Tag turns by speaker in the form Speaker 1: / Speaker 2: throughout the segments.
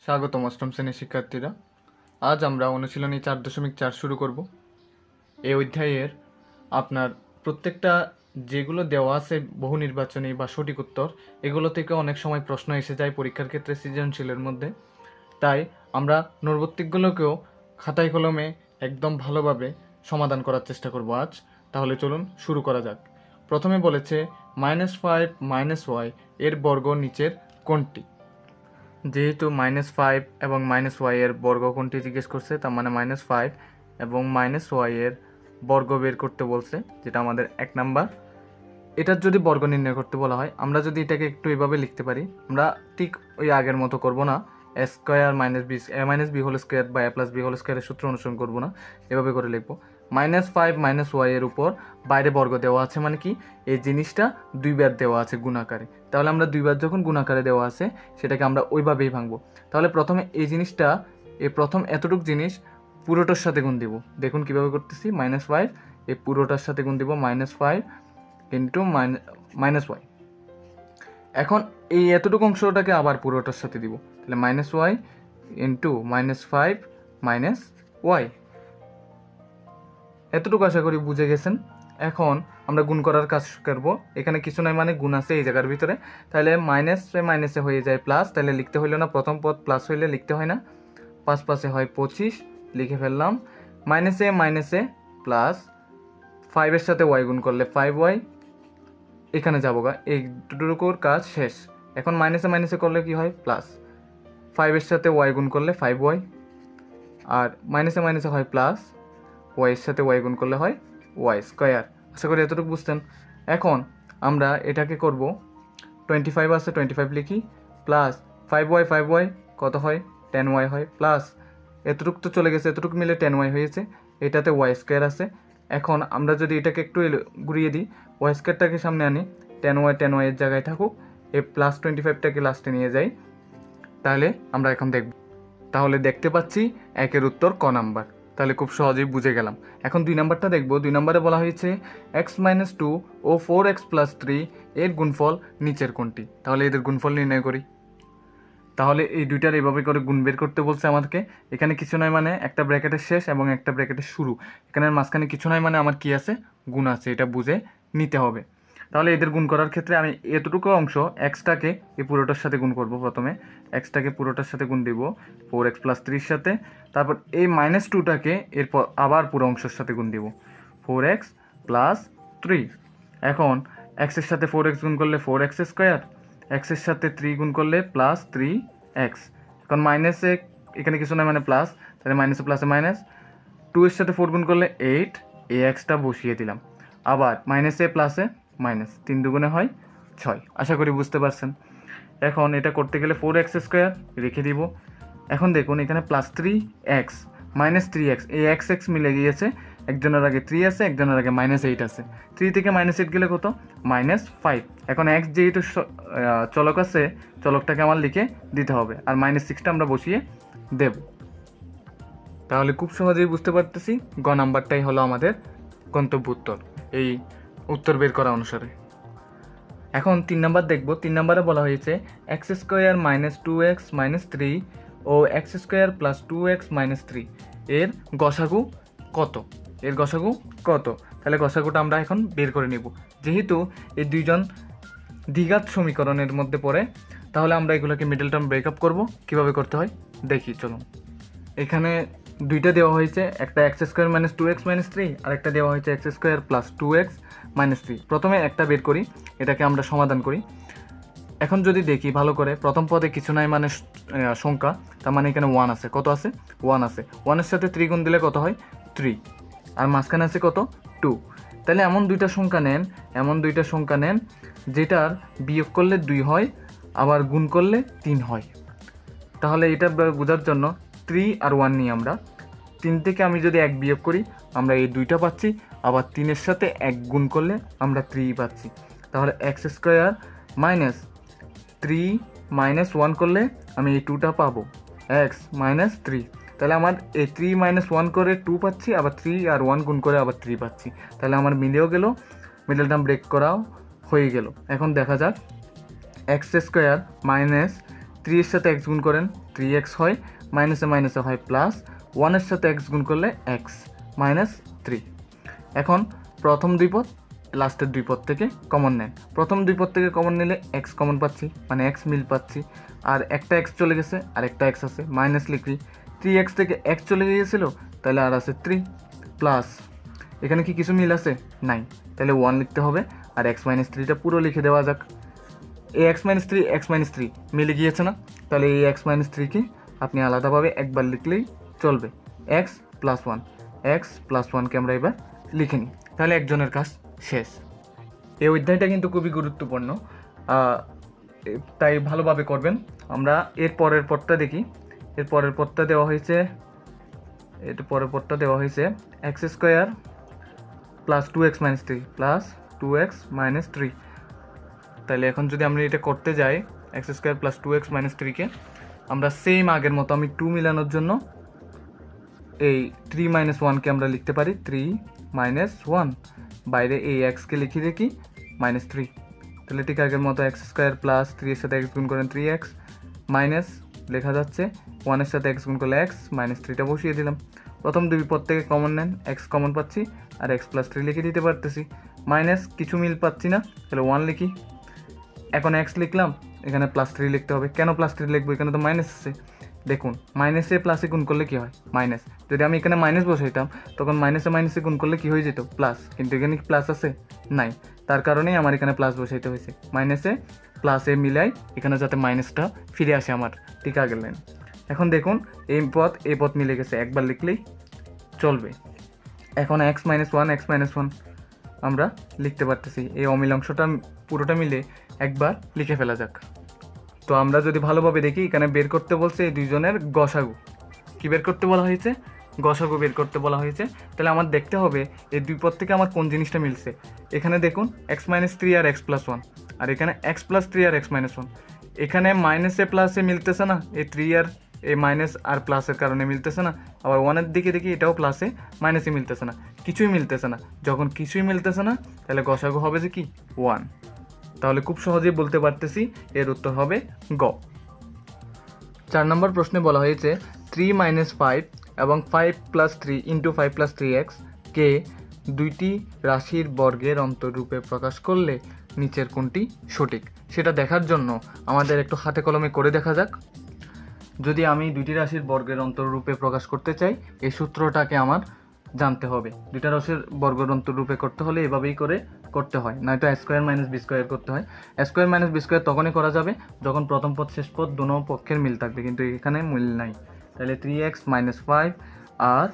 Speaker 1: স্বাগতম অষ্টম শ্রেণীর শিক্ষার্থীরা। আজ আমরা অনুশীলনী 4.4 শুরু করব। এই অধ্যায়ের আপনার প্রত্যেকটা যেগুলো দেওয়া আছে বহু নির্বাচনী বা সঠিক উত্তর, এগুলো থেকে অনেক সময় প্রশ্ন এসে যায় পরীক্ষার ক্ষেত্রে সৃজনশীলের মধ্যে। তাই আমরা নৈর্ব্যক্তিকগুলোকেও খাতায় কলমে একদম ভালোভাবে সমাধান করার চেষ্টা করব আজ। তাহলে চলুন শুরু করা যাক। প্রথমে বলেছে -5 - y এর বর্গ নিচের কোনটি? যেহেতু -5 এবং -y এর বর্গ কোনটি জিজ্ঞেস করছে, তার মানে -5 এবং -y এর বর্গ বের করতে বলছে, যেটা আমাদের 1 নাম্বার। এটার যদি বর্গ নির্ণয় করতে বলা হয়, আমরা যদি এটাকে একটু এভাবে লিখতে পারি, আমরা ঠিক ওই আগের মতো করব না, a square - b whole square বা a + b হোল স্কোয়ারের সূত্র অনুসরণ করব না, এভাবে করে লিখব। -5 - y এর উপর বাইরে বর্গ দেওয়া আছে, মানে কি এই জিনিসটা দুইবার দেওয়া আছে গুণাকারে। তাহলে আমরা দুইবার যখন গুণাকারে দেওয়া আছে, সেটাকে আমরা ওইভাবেই ভাঙবো। তাহলে প্রথমে এই জিনিসটা, এই প্রথম এতটুক জিনিস পুরোটার সাথে গুণ দিব। দেখুন কিভাবে করতেছি, -5 এই পুরোটার সাথে গুণ দিব, -5 ইন্টু -y। এখন এই এতটুকু অংশটাকে আবার পুরোটার সাথে দিব, তাহলে -y ইন্টু -5 - y। এতটুকু আশা করি বুঝে গেছেন। এখন আমরা গুণ করার কাজ করব। এখানে কিছু নয়, মানে গুণ আছে এই জায়গার ভিতরে, তাহলে মাইনাসে হয়ে যায় প্লাস, তাহলে লিখতে হইল না, প্রথম পদ প্লাস হইলে লিখতে হয় না। 5 5 হয় 25, লিখে ফেললাম। মাইনাসে প্লাস, 5 সাথে y গুণ করলে 5y, এখানে যাবো গা, এই দুটুকুর কাজ শেষ। এখন মাইনাসে করলে কি হয়, প্লাস। 5 সাথে y গুণ করলে 5y, আর মাইনাসে হয় প্লাস, y এর সাথে y গুণ করলে হয় y স্কোয়ার। আশা করি এতটুকু বুঝতেন। এখন আমরা এটাকে করব, 25 আছে 25 লিখি, প্লাস 5y কত হয়, 10y হয়, প্লাস এতটুকু তো চলে গেছে, এতটুকু মিলে 10y হয়েছে, এটাতে y স্কোয়ার আছে। এখন আমরা যদি এটাকে একটু ঘুরিয়ে দিই, y স্কোয়ারটাকে সামনে আনি, 10y এর জায়গায় থাকুক, এই প্লাস 25টাকে লাস্টে নিয়ে যাই, তাহলে আমরা এখন দেখব। তাহলে দেখতে পাচ্ছি একের উত্তর ক নাম্বার। তাহলে খুব সহজেই বুঝে গেলাম। এখন 2 নাম্বারটা দেখব। 2 নাম্বারে বলা হয়েছে x - 2 ও 4x + 3 এর গুণফল নিচের কোনটি? তাহলে এদের গুণফল নির্ণয় করি। তাহলে এই দুইটার এইভাবে করে গুণ বের করতে বলছে আমাদেরকে। এখানে কিছু নয়, মানে একটা ব্র্যাকেটের শেষ এবং একটা ব্র্যাকেটের শুরু, এখানের মাঝখানে কিছু নয়, মানে আমার কি আছে, গুণ আছে, এটা বুঝে নিতে হবে। তাহলে এদের গুণ করার ক্ষেত্রে আমি এতটুকু অংশ এক্সটাকে এই পুরোটার সাথে গুণ করব। প্রথমে এক্সটাকে পুরোটার সাথে গুণ দিব 4x + 3 সাথে, তারপর এই -2টাকে এরপর আবার পুরো অংশের সাথে গুণ দিব 4x + 3। এখন এক্সের সাথে 4x গুণ করলে 4x স্কোয়ার, এক্সের সাথে 3 গুণ করলে +3x। এখন মাইনাসে এখানে কিছু নয়, মানে প্লাস, তাহলে মাইনাসে প্লাসে মাইনাস, 2 এর সাথে 4 গুণ করলে 8, এই এক্সটা বসিয়ে দিলাম। আবার মাইনাসে প্লাসে মাইনাস, 3 দুগুণে হয় 6। আশা করি বুঝতে পারছেন। এখন এটা করতে গেলে 4x স্কোয়ার রেখে দিব। এখন দেখুন এখানে +3x -3x, এই x মিলে গিয়েছে, একজনের আগে 3 আছে, একজনের আগে -8 আছে। 3 থেকে -8 গেলে কত, -5। এখন x যেহেতু চলক আছে, চলকটাকে আমার লিখে দিতে হবে, আর -6টা আমরা বসিয়ে দেব। তাহলে খুব সহজেই বুঝতে পারতেছি গ নাম্বারটাই হলো আমাদের গন্তব্য উত্তর, এই উত্তর বের করা অনুসারে। এখন 3 নাম্বার দেখব। 3 নাম্বারে বলা হয়েছে x² - 2x - 3 ও x² + 2x - 3 এর গসাগু কত? এর গসাগু কত? তাহলে গসাগুটা আমরা এখন বের করে নিব। যেহেতু এই দুইজন দ্বিঘাত সমীকরণের মধ্যে পড়ে, তাহলে আমরা এগুলোকে মিডল টার্ম ব্রেকআপ করব। কিভাবে করতে হয় দেখি, চলুন। এখানে দুইটা দেওয়া হয়েছে, একটা x² - 2x - 3, আর একটা দেওয়া হয়েছে x² + 2x - 3। প্রথমে একটা বের করি, এটাকে আমরা সমাধান করি। এখন যদি দেখি ভালো করে, প্রথম পদে কিছু নাই, মানে সংখ্যা, তার মানে এখানে 1 আছে। কত আছে, 1 আছে। 1 এর সাথে 3 গুণ দিলে কত হয়, 3, আর মাঝখানে আছে কত, 2। তাহলে এমন দুইটা সংখ্যা নেন যেটার বিয়োগ করলে 2 হয়, আবার গুণ করলে 3 হয়। তাহলে এটা বোঝার জন্য 3 আর 1 নিই আমরা। 3 থেকে আমি যদি 1 বিয়োগ করি, আমরা এই 2টা পাচ্ছি, আবার 3-এর সাথে 1 গুণ করলে আমরা 3 পাচ্ছি। তাহলে x² - 3 - 1 করলে আমি এই 2টা পাবো, x - 3। তাহলে আমার এই 3 - 1 করে 2 পাচ্ছি, আবার 3 আর 1 গুণ করে আবার 3 পাচ্ছি। তাহলে আমার মিলেও গেল, মিডল টার্ম ব্রেক করাও হয়ে গেল। এখন দেখা যাক x² - 3 এর সাথে x গুণ করেন 3x হয়, মাইনাসে মাইনাসে হয় প্লাস, 1 এর সাথে x গুণ করলে x মাইনাস 3। এখন প্রথম দুই পদ লাস্টের দুই পদ থেকে কমন নেন। প্রথম দুই পদ থেকে কমন নিলে x কমন পাচ্ছি, মানে x মিল পাচ্ছি, আর একটা x চলে গেছে আর একটা x আছে, মাইনাস লিখি, 3x থেকে x চলে গিয়েছিল, তাহলে আর আছে 3 প্লাস, এখানে কি কিছু মিল আছে? নাই, তাহলে 1 লিখতে হবে, আর x মাইনাস 3টা পুরো লিখে দেওয়া যাক। এই x মাইনাস 3 মিলে গিয়েছে না? তাহলে এই x মাইনাস 3কে আপনি আলাদাভাবে একবার লিখলেই চলবে, x প্লাস 1, x প্লাস 1কে আমরা এবার লিখে নিই, তাহলে একজনের কাজ শেষ। এই অধ্যায়টা কিন্তু খুবই গুরুত্বপূর্ণ, তাই ভালোভাবে করবেন। আমরা এর পরের পদটা দেখি। এর পরের পদটা দেওয়া হয়েছে, x square plus 2x minus 3 plus 2x minus 3। তাহলে এখন যদি আমরা এটা করতে যাই, x square plus 2x minus 3কে আমরা সেম আগের মতো, আমি 2 মিলানোর জন্য এই 3 মাইনাস 1কে আমরা লিখতে পারি 3 মাইনাস 1, বাইরে এই এক্সকে লিখে দেখি মাইনাস 3। তাহলে ঠিক আগের মতো এক্স স্কোয়ার প্লাস 3 এর সাথে এক্স গুণ করেন 3x মাইনাস লেখা যাচ্ছে 1 এর সাথে এক্স গুণ করলে x মাইনাস 3টা বসিয়ে দিলাম। প্রথম দুই পদ থেকে কমন নেন, x কমন পাচ্ছি আর x প্লাস 3 লিখে দিতে পারতেছি, মাইনাস কিছু মিল পাচ্ছি না, তাহলে 1 লিখি। এখন x লিখলাম, এখানে প্লাস 3 লিখতে হবে। কেন প্লাস 3 লিখবো? এখানে তো মাইনাস আছে। দেখুন মাইনাসে প্লাসে গুণ করলে কি হয়? মাইনাস। যদি আমি এখানে মাইনাস বসাইতাম তখন মাইনাসে মাইনাসে গুণ করলে কি হয়ে যেত? প্লাস। কিন্তু এখানে কি প্লাস আছে? নাই, তার কারণেই আমার এখানে প্লাস বসাইতে হয়েছে। মাইনাসে প্লাসে মিলাই এখানে যাতে মাইনাসটা ফিরে আসে আমার ঠিক আগের লাইন। এখন দেখুন এই পদ মিলে গেছে, একবার লিখলেই চলবে। এখন এক্স মাইনাস ওয়ান আমরা লিখতে পারতেছি। এই অমিল অংশটা পুরোটা মিলে একবার লিখে ফেলা যাক। তো আমরা যদি ভালোভাবে দেখি, এখানে বের করতে বলছে এই দুইজনের গসাগু। কি বের করতে বলা হয়েছে? গসাগু বের করতে বলা হয়েছে। তাহলে আমার দেখতে হবে এই দুই পদ থেকে আমার কোন জিনিসটা মিলছে। এখানে দেখুন এক্স মাইনাস 3 আর এক্স প্লাস 1, আর এখানে এক্স প্লাস 3 আর এক্স মাইনাস 1। এখানে মাইনাসে প্লাসে মিলতেছে না, এই 3 আর এই মাইনাস আর প্লাসের কারণে মিলতেছে না। আবার 1-এর দিকে দেখি এটাও প্লাসে মাইনাসে মিলতেছে না, কিছুই মিলতেছে না। যখন কিছুই মিলতেছে না তাহলে গসাগু হবে যে কি? 1। তাহলে খুব সহজেই বলতে পারতেছি এর উত্তর হবে গ। 4 নম্বর প্রশ্নে বলা হয়েছে 3 মাইনাস 5 এবং 5 প্লাস 3 ইন্টু 5 প্লাস 3x কে দুইটি রাশির বর্গের অন্তররূপে প্রকাশ করলে নিচের কোনটি সঠিক? সেটা দেখার জন্য আমাদের একটু হাতে কলমে করে দেখা যাক। যদি আমি দুইটি রাশির বর্গের অন্তররূপে প্রকাশ করতে চাই, এই সূত্রটাকে আমার জানতে হবে। দুইটা রাশির বর্গের অন্তররূপে করতে হলে এভাবেই করে করতে হয়, নয়তো a square minus b square করতে হয়। a square minus b square তখনই করা যাবে যখন প্রথম পদ শেষ পদ দোনো পক্ষের মিল থাকবে, কিন্তু এখানে মিল নাই। তাহলে 3x মাইনাস 5 আর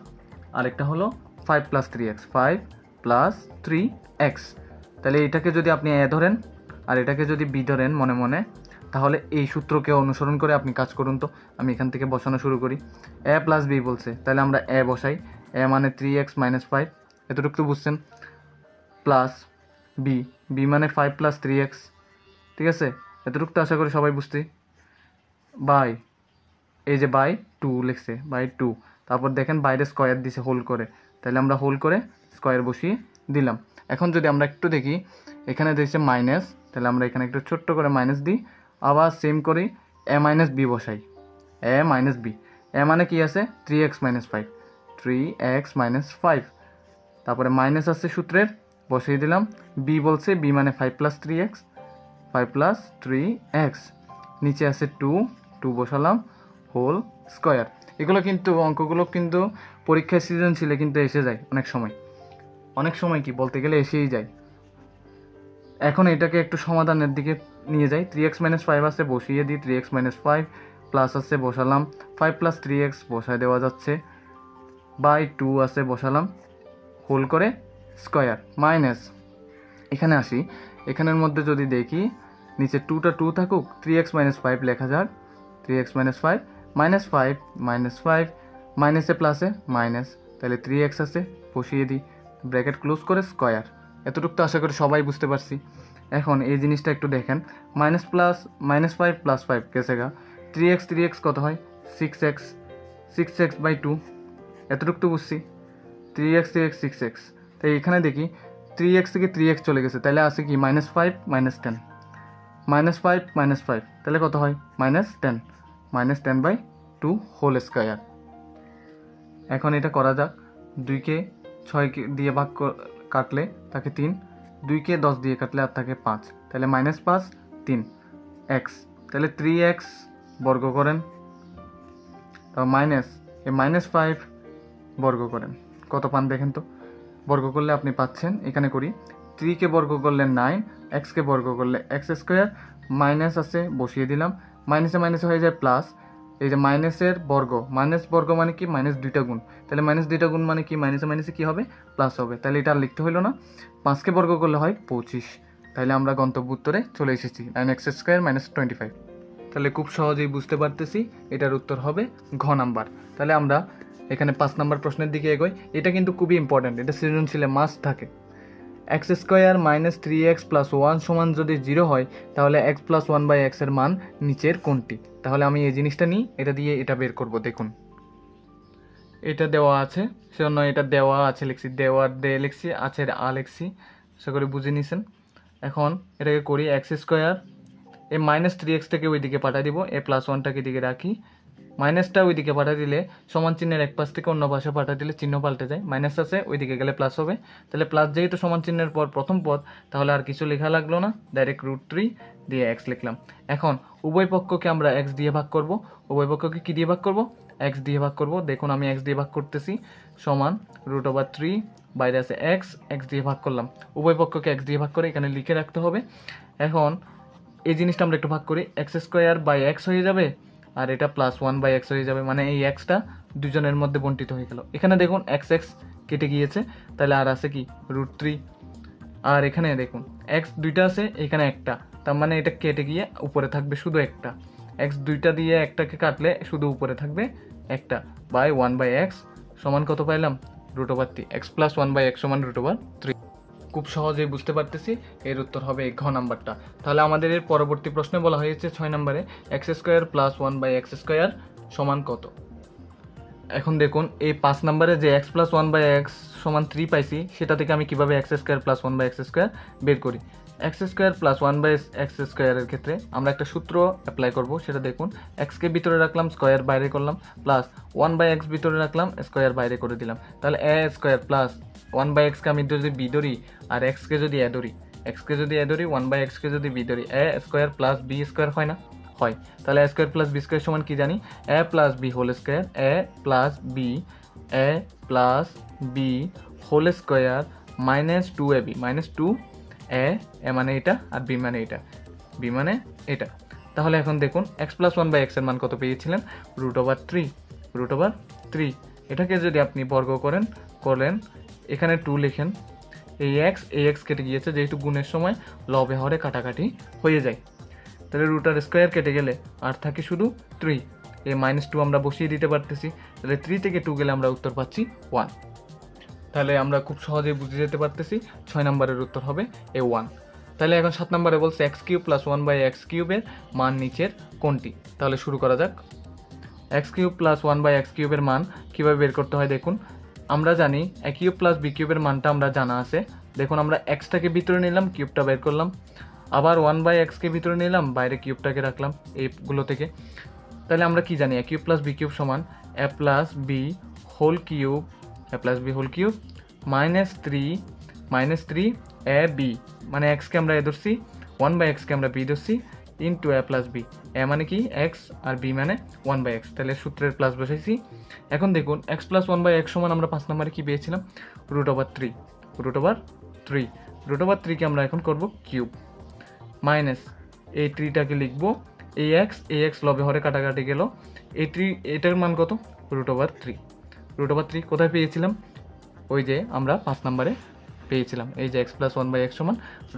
Speaker 1: আরেকটা হলো 5 প্লাস 3x, 5 প্লাস 3x। তাহলে এটাকে যদি আপনি a ধরেন আর এটাকে যদি b ধরেন মনে মনে, তাহলে এই সূত্রকে অনুসরণ করে আপনি কাজ করুন। তো আমি এখান থেকে বসানো শুরু করি। a প্লাস b বলছে, তাহলে আমরা a বসাই। a মানে 3x মাইনাস 5, এতটুকু তো বুঝছেন, প্লাস b মানে 5 প্লাস 3x, ঠিক আছে? এতটুকু তো আশা করি সবাই বুঝতে। বাই, এই যে বাই 2 লিখছে, বাই 2। তারপর দেখেন বাইরে স্কোয়ার দিছে হোল করে, তাহলে আমরা হোল করে স্কোয়ার বসিয়ে দিলাম। এখন যদি আমরা একটু দেখি, এখানে দিয়েছে মাইনাস, তাহলে আমরা এখানে একটু ছোট্ট করে মাইনাস দিই। আবার সেম করি, a মাইনাস বি বসাই, a মাইনাস বি। a মানে কি আছে? 3x minus 5, 3x minus 5। তারপরে মাইনাস আছে সূত্রের, বসিয়ে দিলাম। b বলছে b মানে 5 প্লাস 3x, 5 প্লাস 3x। নিচে আছে 2 বসালাম, হোল স্কোয়ার। এগুলো কিন্তু অঙ্কগুলো কিন্তু পরীক্ষায় সৃজনশীলে কিন্তু এসে যায় অনেক সময় কি বলতে গেলে এসেই যায়। এখন এটাকে একটু সমাধানের দিকে নিয়ে যাই। 3x মাইনাস 5 আছে, বসিয়ে দিই 3x মাইনাস 5, প্লাস আছে বসালাম, 5 প্লাস 3x বসায় দেওয়া যাচ্ছে, বাই 2 আছে বসালাম, হোল করে স্কোয়ার, মাইনাস। এখানে আসি, এখানের মধ্যে যদি দেখি নিচে 2টা 2 থাকুক, 3x মাইনাস 5 লেখা যাক, 3x মাইনাস 5 মাইনাস 5 মাইনাস 5, মাইনাসে প্লাসে মাইনাস, তাহলে 3x আছে, বসিয়ে দিই, ব্র্যাকেট ক্লোজ করে স্কোয়ার। এতটুকু তো আশা করি সবাই বুঝতে পারছি। এখন এই জিনিসটা একটু দেখেন, মাইনাস 5 প্লাস 5 গেছে গা, 3x কত হয়? 6x বাই 2, এতটুকু তো বুঝছি। 3x 6x, তাই এখানে দেখি 3x থেকে 3x চলে গেছে, তাহলে আছে কি? -5 -10, -5 তাহলে কত হয় -10 -10/2 হোল স্কয়ার। এখন এটা করা যাক। 2কে 6 দিয়ে ভাগ কাটলে থাকে 3, 2কে 10 দিয়ে কাটলে আর থাকে 5, তাহলে -5 3 x, তাহলে 3x বর্গ করেন, তাও মাইনাস এই -5 বর্গ করেন, কত পান দেখেন তো। বর্গ করলে আপনি পাচ্ছেন, এখানে করি 3কে বর্গ করলে 9, xকে বর্গ করলে x², মাইনাস আছে বসিয়ে দিলাম, মাইনাসে মাইনাসে হয়ে যায় প্লাস। এই যে মাইনাসের বর্গ, মাইনাস বর্গ মানে কি -2টা গুণ, তাহলে -2টা গুণ মানে কি মাইনাসে মাইনাসে কি হবে প্লাস হবে, তাহলে এটা আর লিখতে হইলো না। 5কে বর্গ করলে হয় 25, তাহলে আমরা গন্তব্য উত্তরে চলে এসেছি 9x² - 25। তাহলে খুব সহজেই বুঝতে পারতেছি এটার উত্তর হবে ঘ নাম্বার। তাহলে আমরা এখানে 5 নাম্বার প্রশ্নের দিকে এগোই। এটা কিন্তু খুবই ইম্পর্ট্যান্ট, এটা সৃজনশীলে মাস্ট থাকে। x² - 3x + 1 সমান যদি 0 হয় তাহলে x + 1/x এর মান নিচের কোনটি। তাহলে আমি এই জিনিসটা নিই, এটা দিয়ে এটা বের করব। দেখুন এটা দেওয়া আছে, সেজন্য এটা দেওয়া আছে লিখছি, দেওয়ার দে লিখছি, আছে আ লিখছি, আশা করি বুঝে নিছেন। এখন এটাকে করি x², এই -3xটাকে ওইদিকে পাঠিয়ে দিব, এ +1টাকে দিকে রাখি, মাইনাসটা ওইদিকে পাঠিয়ে দিলে সমান চিহ্নের এক পাশ থেকে অন্য পাশে পাঠিয়ে দিলে চিহ্ন পাল্টে যায়, মাইনাস আছে ওইদিকে গেলে প্লাস হবে। তাহলে প্লাস যেহেতু সমান চিহ্নের পর প্রথম পদ, তাহলে আর কিছু লেখা লাগলো না, ডাইরেক্ট √3 দিয়ে x লিখলাম। এখন উভয় পক্ষকে আমরা x দিয়ে ভাগ করব। উভয় পক্ষকে কি দিয়ে ভাগ করব? x দিয়ে ভাগ করব। দেখুন আমি x দিয়ে ভাগ করতেছি, সমান √3, বাইরে আছে x দিয়ে ভাগ করলাম। উভয় পক্ষকে x দিয়ে ভাগ করে এখানে লিখে রাখতে হবে। এখন এই জিনিসটা আমরা একটু ভাগ করি, x² x হয়ে যাবে, আর এটা +1/x হয়ে যাবে, মানে এই xটা দুজনের মধ্যে বন্টিত হয়ে গেল। এখানে দেখুন x কেটে গিয়েছে, তাহলে আর আছে কি √3, আর এখানে দেখুন x দুইটা আছে, এখানে একটা, তার মানে এটা কেটে গিয়ে উপরে থাকবে শুধু একটা। x দুইটা দিয়ে একটাকে কাটলে শুধু উপরে থাকবে একটা, বাই 1/x সমান কত পাইলাম √3, x + 1/x সমান √3। খুব সহজেই বুঝতে পারতেছি এর উত্তর হবে ঘ নাম্বারটা। তাহলে আমাদের এর পরবর্তী প্রশ্নে বলা হয়েছে 6 নম্বরে x² + 1/x² সমান কত। এখন দেখুন এই 5 নম্বরে যে x + 1/x সমান 3 পাইছি, সেটা থেকে আমি কিভাবে x² + 1/x² বের করি। x² + 1/x² এর ক্ষেত্রে আমরা একটা সূত্র অ্যাপ্লাই করব, সেটা দেখুন, x কে ভিতরে রাখলাম, স্কয়ার বাইরে করলাম, প্লাস 1/x ভিতরে রাখলাম, স্কয়ার বাইরে করে দিলাম। তাহলে a² প্লাস 1/x কে আমি যদি b ধরি, আর x কে যদি a ধরি, 1/x কে যদি b ধরি, a² প্লাস b² হয় না? হয়। তাহলে a² প্লাস b² সমান কি জানি, a plus b whole square, a plus b whole square minus 2ab, -2a, a মানে এটা আর b মানে এটা, b মানে এটা। তাহলে এখন দেখুন x + 1/x এর মান কত পেয়েছিলেন, √3। এটাকে যদি আপনি বর্গ করলেন, এখানে 2 লিখেন, এই x কেটে গিয়েছে, যেহেতু গুণের সময় লবে হরে কাটাকাটি হয়ে যায়, তাহলে √² কেটে গেলে আর থাকে শুধু 3, এই -2 আমরা বসিয়ে দিতে পারতেছি, তাহলে 3 থেকে 2 গেলে আমরা উত্তর পাচ্ছি 1। তাহলে আমরা খুব সহজেই বুঝে যেতে পারতেছি 6 নম্বরের উত্তর হবে এ 1। তাহলে এখন 7 নম্বরে বলছে x³ + 1/x³ এর মান নিচের কোনটি। তাহলে শুরু করা যাক। x³ + 1/x³ এর মান কীভাবে বের করতে হয় দেখুন, আমরা জানি a³ + b³ এর মানটা আমরা জানা আছে। দেখুন আমরা xটাকে ভিতরে নিলাম, কিউবটা বের করলাম, আবার 1/x কে ভিতরে নিলাম, বাইরে কিউবটাকে রাখলাম এইগুলো থেকে। তাহলে আমরা কি জানি, a³ + b³ সমান a + b whole cube, -3ab, মানে x কে আমরা a ধরছি, 1/x কে আমরা b ধরছি, ইন্টু a + b, a মানে কি x আর b মানে 1/x, তাহলে সূত্রের প্লাস বসাইছি। এখন দেখুন x + 1/x সমান আমরা 5 নম্বরে কি পেয়েছিলাম, √3 কে আমরা এখন করব কিউব, মাইনাস এই 3টাকে লিখবো, এই x লবে হরে কাটাকাটি গেল, এই 3 এটার মান কত, √3 কোথায় পেয়েছিলাম, ওই যে আমরা 5 নম্বরে পেয়েছিলাম, এই যে x + 1/x সমান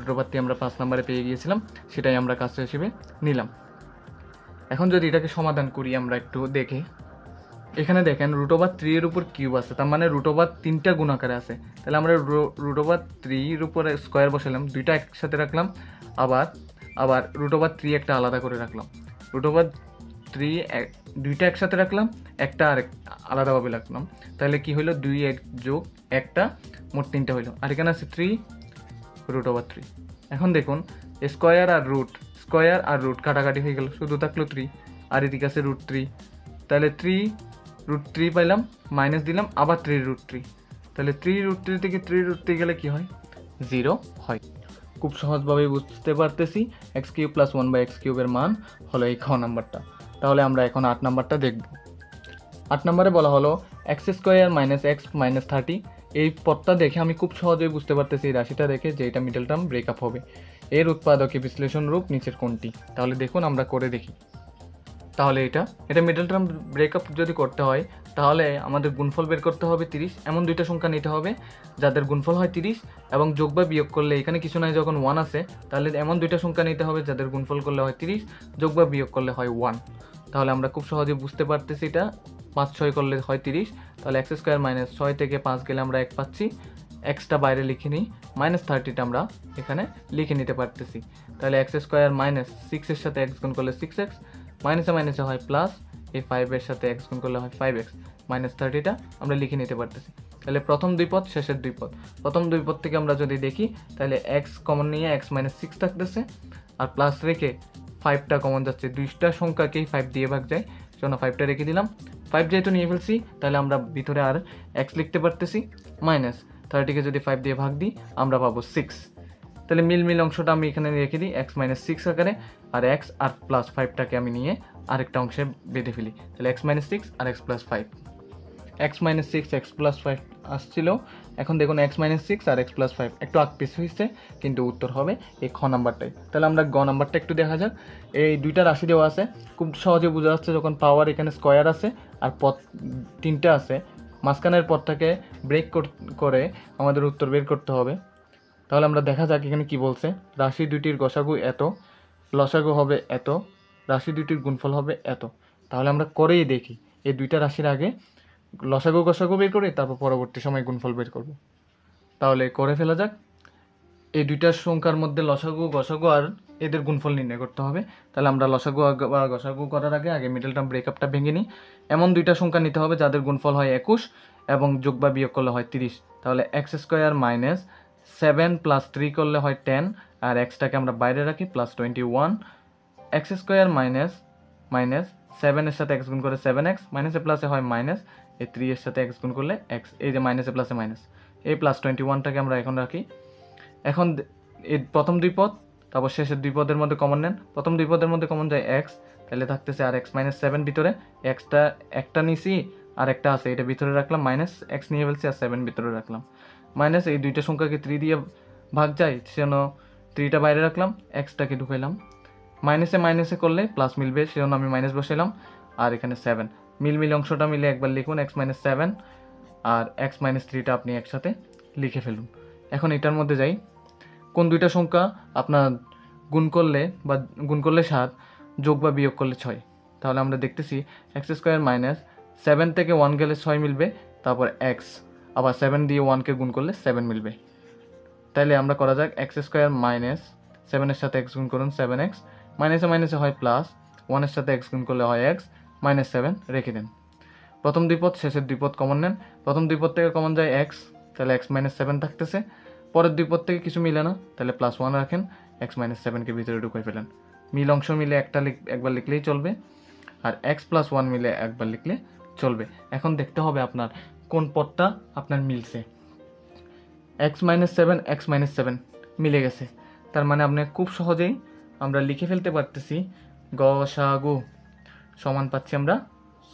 Speaker 1: √3 আমরা 5 নম্বরে পেয়ে গিয়েছিলাম, সেটাই আমরা কাজ হিসেবে নিলাম। এখন যদি এটাকে সমাধান করি আমরা একটু দেখে, এখানে দেখেন √3 এর উপর কিউব আছে, তার মানে √3টা গুণ আকারে আছে, তাহলে আমরা √3 এর উপরে স্কয়ার বসালাম, দুইটা একসাথে রাখলাম, আবার √3 একটা আলাদা করে রাখলাম, √3 দুইটা একসাথে রাখলাম, একটা আর আলাদাভাবে রাখলাম, তাহলে কি হলো 2 যোগ 1টা মোট 3টা হইলো, আর এখানে আছে 3 √3। এখন দেখুন স্কোয়ার আর রুট কাটাকাটি হয়ে গেল, শুধু থাকলো 3, আর এদিকে আছে √3, তাহলে 3√3 পাইলাম, মাইনাস দিলাম আবার 3√3, তাহলে 3√3 থেকে 3√3 গেলে কি হয়? 0 হয়। খুব সহজভাবে বুঝতে পারতেছি x³ + 1/x³ এর মান হলো এই খ নাম্বারটা। তাহলে আমরা এখন 8 নাম্বারটা দেখব। 8 নম্বরে বলা হলো x² - x - 30। এই পদটা দেখে আমি খুব সহজেই বুঝতে পারতেছি এই রাশিটা দেখে যে এটা মিডল টার্ম ব্রেকআপ হবে। এর উৎপাদকে বিশ্লেষণ রূপ নিচের কোনটি? তাহলে দেখুন আমরা করে দেখি। তাহলে এটা মিডল টার্ম ব্রেকআপ যদি করতে হয় তাহলে আমাদের গুণফল বের করতে হবে 30। এমন দুইটা সংখ্যা নিতে হবে যাদের গুণফল হয় 30 এবং যোগ বা বিয়োগ করলে এখানে কিছু নাই, যখন 1 আছে তাহলে এমন দুইটা সংখ্যা নিতে হবে যাদের গুণফল করলে হয় 30, যোগ বা বিয়োগ করলে হয় 1। তাহলে আমরা খুব সহজে বুঝতে পারতেছি এটা 5-6 করলে হয় 30, তাহলে x² - 6 থেকে 5 গেলে আমরা 1 পাচ্ছি, এক্সটা বাইরে লিখে নিই, -30টা আমরা এখানে লিখে নিতে পারতেছি। তাহলে x² - 6 এর সাথে x গুণ করলে 6x, মাইনাসে মাইনাসে হয় প্লাস, এই 5 এর সাথে x গুণ করলে হয় 5x, -30টা আমরা লিখে নিতে পারতেছি। তাহলে প্রথম দুই পদ, শেষের দুই পদ, প্রথম দুই পদ থেকে আমরা যদি দেখি তাহলে x কমন নিয়ে x - 6 থাকতেছে, আর প্লাস রেখে 5টা কমন যাচ্ছে, দুইটা সংখ্যাকেই 5 দিয়ে ভাগ যায়, সেজন্য 5টা রেখে দিলাম। 5 যেহেতু নিয়ে ফেলছি তাহলে আমরা ভিতরে আর x লিখতে পারতেছি, -30কে যদি 5 দিয়ে ভাগ দিই আমরা পাবো 6। তাহলে মিল অংশটা আমি এখানে রেখে দিই x - 6 আকারে, আর x আর প্লাস 5টাকে আমি নিয়ে আরেকটা অংশে বেঁধে ফেলি। তাহলে x - 6 আর x + 5, x - 6 x + 5 আসছিল, এখন দেখুন x - 6 আর x + 5 একটু আকপিস হয়েছে, কিন্তু উত্তর হবে এই খ নাম্বারটাই। তাহলে আমরা গ নাম্বারটা একটু দেখা যাক। এই দুইটা রাশি দেওয়া আছে, খুব সহজে বোঝা যাচ্ছে যখন পাওয়ার এখানে স্কোয়ার আছে আর পদ 3টা আছে, মাঝখানের পদটাকে ব্রেক করে আমাদের উত্তর বের করতে হবে। তাহলে আমরা দেখা যাক এখানে কি বলছে। রাশি দুইটির গসাগু এত, লসাগু হবে এত, রাশি দুইটির গুণফল হবে এত। তাহলে আমরা করেই দেখি, এই দুইটা রাশির আগে লসাগু গসাগু বের করে তারপর পরবর্তী সময় গুণফল বের করব। তাহলে করে ফেলা যাক। এই দুইটা সংখ্যার মধ্যে লসাগু গসাগু আর এদের গুণফল নির্ণয় করতে হবে। তাহলে আমরা লসাগু বা গসাগু করার আগে মিডল টার্ম ব্রেকআপটা ভেঙে নিই। এমন দুইটা সংখ্যা নিতে হবে যাদের গুণফল হয় 21 এবং যোগ বা বিয়োগ করলে হয় 30। তাহলে x² - 7 + 3 করলে হয় 10, আর এক্সটাকে আমরা বাইরে রাখি, +21। x² - 7 এর সাথে x গুণ করে 7x, মাইনাসে প্লাসে হয় মাইনাস, এই 3 এর সাথে x গুণ করলে x, এই যে মাইনাসে প্লাসে মাইনাস, এই +21টাকে আমরা এখন রাখি। এখন এই প্রথম দুই পদ তারপর শেষের দুই পদের মধ্যে কমন নেন, প্রথম দুই পদের মধ্যে কমন যায় x, তাহলে থাকতেছে আর x - 7 ভিতরে, xটা একটা নিছি আর একটা আছে, এটা ভিতরে রাখলাম, -x নিয়ে ফেলছি আর 7 ভিতরে রাখলাম, মাইনাস এই দুইটা সংখ্যাকে 3 দিয়ে ভাগ যায়, সেজন্য 3টা বাইরে রাখলাম, xটাকে ঢুকাইলাম, মাইনাসে মাইনাসে করলে প্লাস মিলবে, সেজন্য আমি মাইনাস বসাইলাম, আর এখানে 7 মিল অংশটা মিলে একবার লিখুন, x - 7 আর x - 3টা আপনি একসাথে লিখে ফেলুন। এখন এটার মধ্যে যাই, কোন দুইটা সংখ্যা আপনার গুণ করলে 7, যোগ বা বিয়োগ করলে 6। তাহলে আমরা দেখতেছি x² - 7 থেকে 1 গেলে 6 মিলবে, তারপর x আবার 7 দিয়ে 1কে গুণ করলে 7 মিলবে। তাইলে আমরা করা যাক x² - 7 এর সাথে x গুণ করুন 7x, মাইনাসে মাইনাসে হয় প্লাস, 1 এর সাথে x গুণ করলে হয় x, -7 রেখে দেন। প্রথম দুই পদ শেষের দুই পদ কমন নেন, প্রথম দুই পদ থেকে কমন যায় x, তাহলে x - 7 থাকতেছে, পরের দুই পদ থেকে কিছু মিলে না, তাহলে +1 রাখেন, x - 7কে ভিতরে ঢুকাই ফেলেন। মিল অংশ মিলে একবার লিখলেই চলবে, আর x + 1 মিলে একবার লিখলে চলবে। এখন দেখতে হবে আপনার কোন পদটা আপনার মিলছে। x - 7 x - 7 মিলে গেছে, তার মানে আপনি খুব সহজেই আমরা লিখে ফেলতে পারতেছি গসাগু সমান পাচ্ছি আমরা,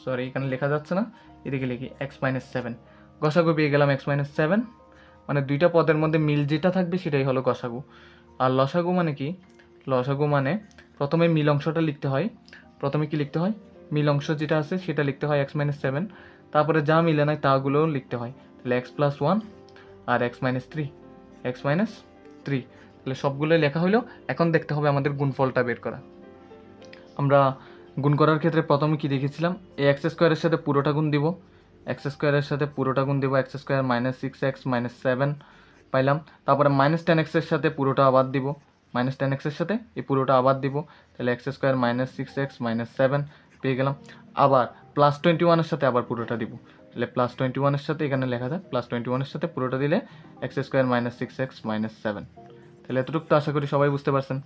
Speaker 1: সরি এখানে লেখা যাচ্ছে না, এদিকে লিখি x - 7, গসাগু পেয়ে গেলাম x - 7, মানে দুইটা পদের মধ্যে মিল যেটা থাকবে সেটাই হলো গসাগু। আর লসাগু মানে কি? লসাগু মানে প্রথমে মিল অংশটা লিখতে হয়, প্রথমে কি লিখতে হয়, মিল অংশ যেটা আছে সেটা লিখতে হয় x - 7, তারপরে যা মিলে নাই তাগুলোও লিখতে হয়, তাহলে x + 1 আর x - 3, x - 3, তাহলে সবগুলোই লেখা হইলো। এখন দেখতে হবে আমাদের গুণফলটা বের করা। আমরা গুণ করার ক্ষেত্রে প্রথমে কি দেখেছিলাম, এই x² এর সাথে পুরোটা গুণ দিব, x² এর সাথে পুরোটা গুণ দিব, x² - 6x - 7 পাইলাম, তারপরে -10x এর সাথে পুরোটা আবার দিব, -10x এর সাথে এই পুরোটা আবার দিব, তাহলে x² - 6x - 7 পেয়ে গেলাম। আবার +21 এর সাথে আবার পুরোটা দিব, তাহলে +21 এর সাথে এখানে লেখা যায় +21 এর সাথে পুরোটা দিলে x² - 6x - 7 তাহলে এতটুকু তো আশা করি সবাই বুঝতে পারছেন।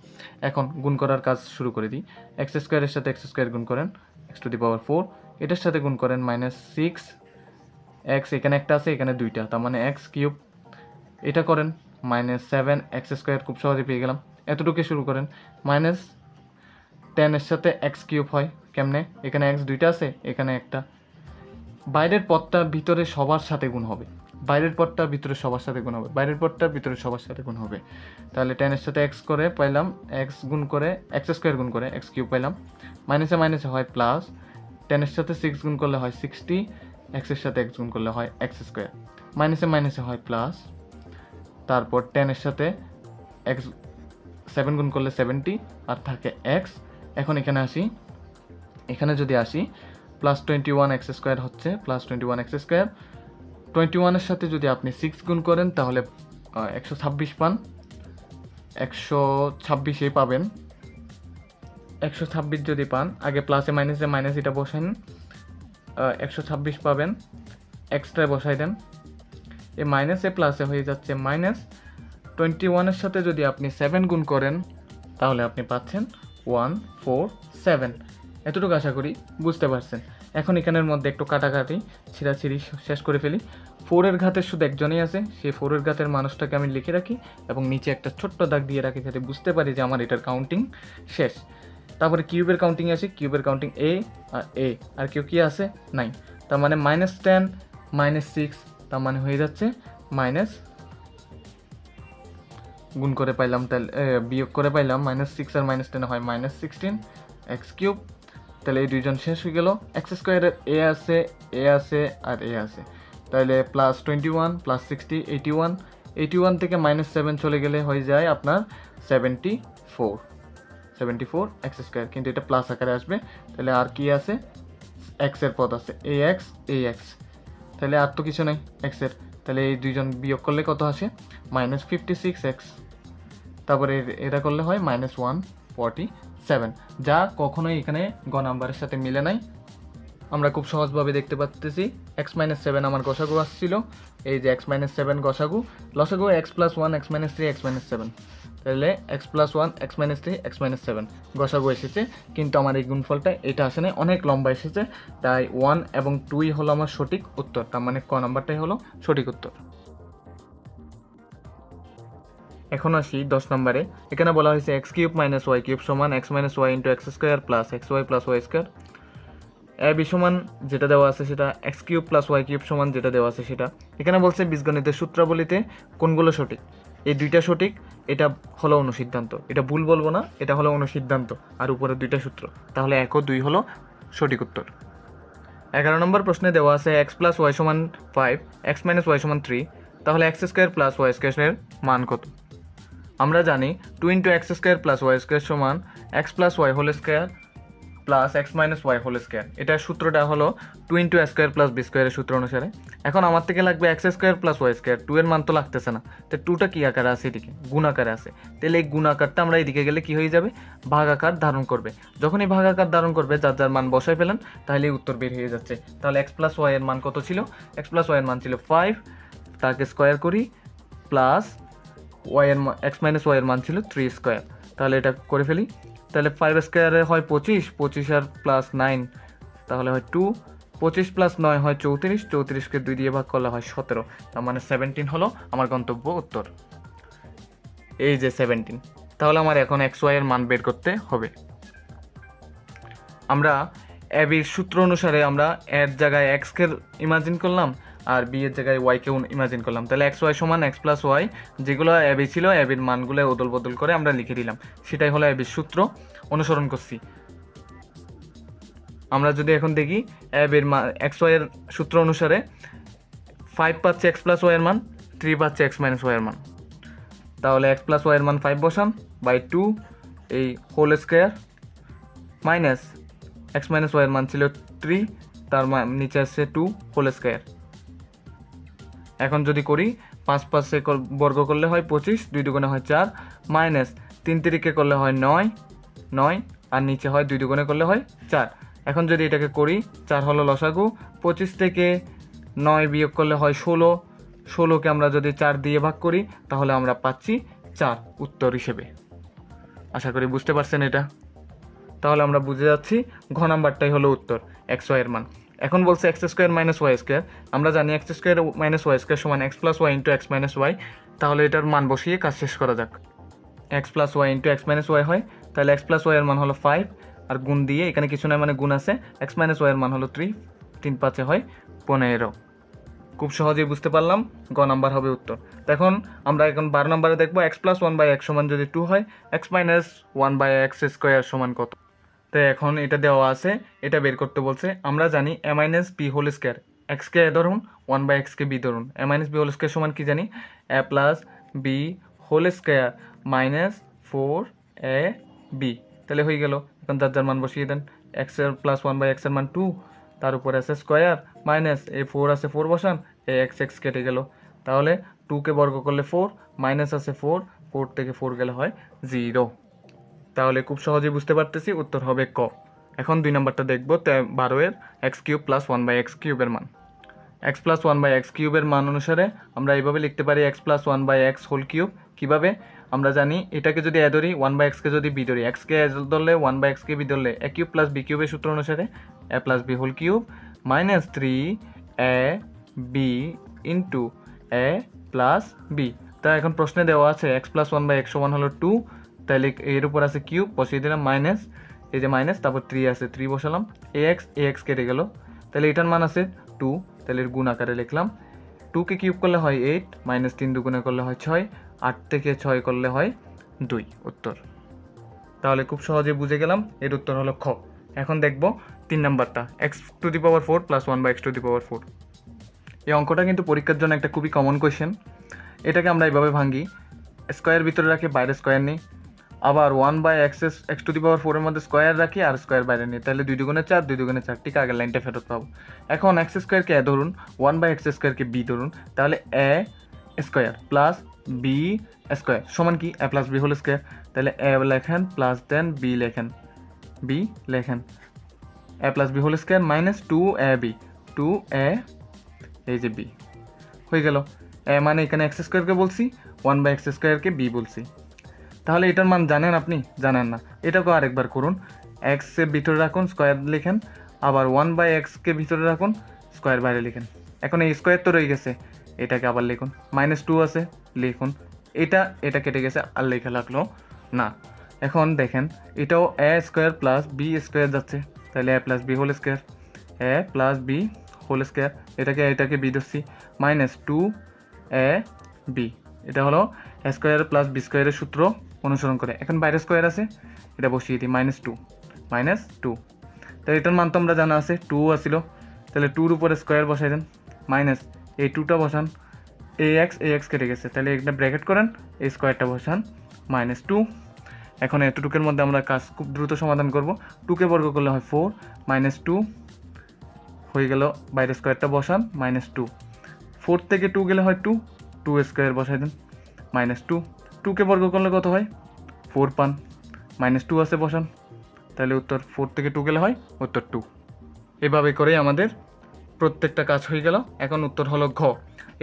Speaker 1: এখন গুণ করার কাজ শুরু করে দিই। এক্স স্কোয়ারের সাথে এক্স স্কোয়ার গুণ করেন x⁴, এটার সাথে গুণ করেন -6 এক্স, এখানে একটা আছে এখানে দুইটা, তার মানে x³ এটা করেন -7 x² খুব সহজে পেয়ে গেলাম। এতটুকু শুরু করেন -10 এর সাথে x³ হয় কেমনে, এখানে x দুইটা আছে এখানে একটা, বাইরের পদটা ভিতরে সবার সাথে গুণ হবে, বাইরের পদটা ভিতরে সবার সাথে গুণ হবে, বাইরের পদটা ভিতরে সবার সাথে গুণ হবে। তাহলে 10 এর সাথে x করে পাইলাম x গুণ করে x² গুণ করে x³ পাইলাম, মাইনাসে মাইনাসে হয় প্লাস, 10 এর সাথে 6 গুণ করলে হয় 60, x এর সাথে x গুণ করলে হয় x², মাইনাসে মাইনাসে হয় প্লাস, তারপর 10 এর সাথে x 7 গুণ করলে 70 আর থাকে x। এখন এখানে আসি, এখানে যদি আসি +21 x² হচ্ছে +21 x², 21 এর সাথে যদি আপনি 6 গুণ করেন তাহলে 126 পান, 126 পাবেন। 126 যদি পান, আগে প্লাসে মাইনাসে মাইনাস এটা বসান, 126 পাবেন, এক্সট্রা বসাই দেন, এই মাইনাসে প্লাসে হয়ে যাচ্ছে -21 এর সাথে যদি আপনি 7 গুণ করেন তাহলে আপনি পাচ্ছেন 147। এতটুকু আশা করি বুঝতে পারছেন। এখন এখানের মধ্যে একটু কাটাকাটি ছিঁড়াছিঁড়ি শেষ করে ফেলি। 4 এর ঘাতের শুধু একজনই আছে, সেই 4 এর ঘাতের মানুষটাকে আমি লিখে রাখি এবং নিচে একটা ছোট্ট দাগ দিয়ে রাখি যাতে বুঝতে পারি যে আমার এটার কাউন্টিং শেষ। তারপরে কিউবের কাউন্টিং আছে, কিউবের কাউন্টিং এ আর কেউ কি আছে নাই, তার মানে -10 -6, তার মানে হয়ে যাচ্ছে মাইনাস, গুণ করে পাইলাম তাহলে বিয়োগ করে পাইলাম -6 আর -10 হয় -16 x³ তাহলে এই দুইজন শেষ হয়ে গেল। x² এর এ আছে আর এ আছে, তাহলে +21 +60 81 থেকে -7 চলে গেলে হয়ে যায় আপনার 74 x², কিন্তু এটা প্লাস আকারে আসবে। তাহলে আর কি আছে, x এর পদ আছে ax, তাহলে আর তো কিছু নেই x এর, তাহলে এই দুইজন বিয়োগ করলে কত আসে -56x, তারপরে এটা করলে হয় -147, যা কখনোই এখানে গ নাম্বারের সাথে মিলে নাই। আমরা খুব সহজভাবে দেখতে পাচ্তেছি x-7 আমার গসাগু আসছিল, এই যে x-7 গসাগু, লসাগু x+1 x-3 x-7, তাহলে x+1 x-3 x-7 গসাগু এসেছে, কিন্তু আমার এই গুণফলটা এটা আসে না, অনেক লম্বা এসেছে, তাই 1 এবং 2 হলো আমার সঠিক উত্তর, তার মানে ক নাম্বারটাই হলো সঠিক উত্তর। এখন আসি 10 নম্বরে। এখানে বলা হয়েছে x³ - y³ সমান x - y × x² + xy + y²। B সমান যেটা দেওয়া আছে সেটা, x³ + y³ সমান যেটা দেওয়া আছে সেটা। এখানে বলছে বীজগণিতের সূত্রাবলীতে কোনগুলো সঠিক, এই দুইটা সঠিক, এটা হলো অনুসিদ্ধান্ত, এটা ভুল বলবো না, এটা হলো অনুসিদ্ধান্ত, আর উপরে দুইটা সূত্র, তাহলে 1 ও 2 হলো সঠিক উত্তর। 11 নম্বর প্রশ্নে দেওয়া আছে x + y = 5 x - y = 3, তাহলে x² + y² এর মান কত? আমরা জানি 2 × x² + y² সমান x + y² plus x - y²। এটার সূত্রটা হলো 2 × a² + b² এর সূত্র অনুসারে। এখন আমার থেকে লাগবে x² + y², 2 এর মান তো লাগতেছে না, তো 2টা কি আকারে আছে, এদিকে গুণ আকারে আছে, তাহলে এই গুণ আকারটা আমরা এদিকে গেলে কি হয়ে যাবে, ভাগ আকার ধারণ করবে। যখনই ভাগ আকার ধারণ করবে যার যার মান বসাই ফেলেন, তাহলে উত্তর বের হয়ে যাচ্ছে। তাহলে x + y এর মান কত ছিল, x + y এর মান ছিল 5, তাকে স্কোয়ার করি, প্লাস x - y এর মান ছিল 3², তাহলে এটা করে ফেলি, তাহলে 5² হয় 25 আর +9 তাহলে হয় 2, 25 + 9 হয় 34, 34কে 2 দিয়ে ভাগ করলে হয় 17, তার মানে 17 হলো আমার গন্তব্য উত্তর, এই যে 17। তাহলে আমার এখন xy এর মান বের করতে হবে। আমরা এর সূত্র অনুসারে আমরা এর জায়গায় x কে ইমাজিন করলাম আর বি এর জায়গায় y কে ইমাজিন করলাম, তাহলে xy সমান x + y, যেগুলো এবি ছিল এবির মানগুলো ওদল বদল করে আমরা লিখে দিলাম, সেটাই হলো এবির সূত্র, অনুসরণ করছি। আমরা যদি এখন দেখি এবির xy এর সূত্র অনুসারে 5 পাচ্ছে x + y এর মান, 3 পাচ্ছে x - y এর মান, তাহলে x + y এর মান 5 বসান বাই 2 এই whole square, minus x - y এর মান ছিল 3, তার নিচে আসছে 2 হোল স্কোয়ার। এখন যদি করি 5 5 বর্গ করলে হয় 25, 2 দুগুণে হয় 4, মাইনাস 3 3 করলে হয় 9 আর নিচে হয় 2 দুগুণে করলে হয় 4। এখন যদি এটাকে করি, 4 হলো লসাগু, 25 থেকে 9 বিয়োগ করলে হয় 16, 16কে আমরা যদি 4 দিয়ে ভাগ করি তাহলে আমরা পাচ্ছি 4 উত্তর হিসেবে। আশা করি বুঝতে পারছেন এটা। তাহলে আমরা বুঝে যাচ্ছি ঘ নাম্বারটাই হলো উত্তর, এক্স ওয়াই এর মান। এখন বলছে x square minus y square, আমরা জানি x square minus y square সমান x plus y into x minus y. তাহলে এটার মান বসিয়ে কাজ শেষ করা যাক। X plus y into x minus y হয়, তাহলে এক্স প্লাস ওয়াই এর মান হলো 5, আর গুণ দিয়ে এখানে কিছু না মানে গুণ আছে, এক্স মাইনাস ওয়াই এর মান হলো 3, 3 5 হয় 15। খুব সহজেই বুঝতে পারলাম, গ নাম্বার হবে উত্তর। তো এখন আমরা 12 নম্বরে দেখবো x plus one by x সমান যদি 2 হয়, x minus one by x square সমান কত। তো এখন এটা দেওয়া আছে, এটা বের করতে বলছে। আমরা জানি a minus b whole square, এক্সকে এ ধরুন, ওয়ান বাই এক্সকে বি ধরুন। A minus b whole square সমান কি জানি, a plus b whole square minus 4 a b. তাহলে হয়ে গেল। এখন যার যার মান বসিয়ে দেন। এক্স এর প্লাস ওয়ান বাই এক্সের মান 2, তার উপরে আছে স্কোয়ার মাইনাস এ 4 আছে 4 বসান, এ এক্স এক্স কেটে গেল। তাহলে 2কে বর্গ করলে 4, মাইনাস আছে 4, 4 থেকে 4 গেলে হয় 0। তাহলে খুব সহজেই বুঝতে পারতেছি উত্তর হবে ক। এখন 2 নম্বরটা দেখবো, 12 এর x cube plus one by x কিউবের মান। X plus one by x কিউবের মান অনুসারে আমরা এইভাবে লিখতে পারি x plus one by x whole cube. কীভাবে, আমরা জানি এটাকে যদি এ ধরি, ওয়ান বাই এক্সকে যদি বি ধরি, এক্সকে এ ধরলে ওয়ান বাই এক্সকে বি ধরলে এ কিউব প্লাস বি কিউবের সূত্র অনুসারে a plus b whole cube minus 3 a b into a plus b. তা এখন প্রশ্নে দেওয়া আছে x plus one by x সমান হলো 2, তাহলে এর উপর আছে কিউব বসিয়ে দিলাম, মাইনাস এই যে মাইনাস, তারপর 3 আছে 3 বসালাম, এ এক্স কেটে গেল। তাহলে এটার মান আছে 2, তাহলে এর গুণ আকারে লিখলাম। 2কে কিউব করলে হয় 8, মাইনাস 3 দুগুণে করলে হয় 6, 8 থেকে 6 করলে হয় 2 উত্তর। তাহলে খুব সহজে বুঝে গেলাম, এর উত্তর হলো খ। এখন দেখব 3 নাম্বারটা, x to the power 4 plus one by x to the power 4। এই অঙ্কটা কিন্তু পরীক্ষার জন্য একটা খুবই কমন কোয়েশ্চেন। এটাকে আমরা এইভাবে ভাঙি, স্কোয়ার ভিতরে রাখি, বাইরে স্কোয়ার নিই। আবার one by x to the power 4 এর মধ্যে স্কোয়ার রাখি আর স্কোয়ার বাইরে নিই, তাহলে 2 দুগুণে 4, 2 দুগুণে 4, ঠিক আগের লাইনটা ফেরত পাবো। এখন এক্স স্কোয়ারকে এ ধরুন, ওয়ান বাই এক্স স্কোয়ারকে বি ধরুন, তাহলে a square plus b square সমান কি a plus b whole square. তাহলে এ লেখেন প্লাস দেন বি লেখেন, বি লেখেন, a plus b whole square minus 2 a b, 2 a এই যে বি হয়ে গেল। এ মানে এখানে এক্স স্কোয়ারকে বলছি, ওয়ান বাই এক্স স্কোয়ারকে বি বলছি। তাহলে এটার মান জানেন আপনি, জানেন না, এটাকেও আরেকবার করুন। এক্সের ভিতরে রাখুন, স্কোয়ার লিখেন, আবার ওয়ান বাই এক্সকে ভিতরে রাখুন, স্কোয়ার বাইরে লিখেন। এখন এই স্কোয়ার তো রয়ে গেছে, এটাকে আবার লিখুন, মাইনাস 2 আছে লিখুন, এটা কেটে গেছে আর লেখা লাগলো না। এখন দেখেন এটাও এ স্কোয়ার প্লাস বি স্কোয়ার যাচ্ছে, তাহলে এ প্লাস বি হোল স্কোয়ার, এ প্লাস বি হোল স্কোয়ার, এটাকে বি ধরছি, মাইনাস 2 এ বি। এটা হলো এ স্কোয়ার প্লাস বি স্কোয়ারের সূত্র অনুসরণ করে। এখন বাইরে স্কোয়ার আছে, এটা বসিয়ে দিই, মাইনাস টু। তাহলে এটার মান তো আমরা জানা আছে 2 আসিল, তাহলে 2-র উপরে স্কোয়ার বসাই দেন, মাইনাস এই 2টা বসান, এ এক্স কেটে গেছে, তাহলে একটা ব্র্যাকেট করেন, এই স্কোয়ারটা বসান, মাইনাস 2। এখন এতটুকুর মধ্যে আমরা কাজ খুব দ্রুত সমাধান করব। 2কে বর্গ করলে হয় 4, মাইনাস 2 হয়ে গেল, বাইরে স্কোয়ারটা বসান, মাইনাস 2। 4 থেকে 2 গেলে হয় 2 স্কোয়ার বসাই দেন, মাইনাস 2কে বর্গ করলে কত হয় 4 পান, মাইনাস 2 আছে বসান, তাহলে উত্তর 4 থেকে 2 গেলে হয় উত্তর 2। এভাবে করেই আমাদের প্রত্যেকটা কাজ হয়ে গেল। এখন উত্তর হলো ঘ।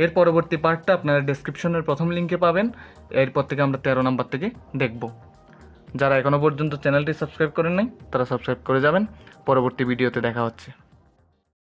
Speaker 1: এর পরবর্তী পার্টটা আপনারা ডেসক্রিপশনের প্রথম লিঙ্কে পাবেন। এরপর থেকে আমরা 13 নাম্বার থেকে দেখব। যারা এখনও পর্যন্ত চ্যানেলটি সাবস্ক্রাইব করেন নাই তারা সাবস্ক্রাইব করে যাবেন। পরবর্তী ভিডিওতে দেখা হচ্ছে।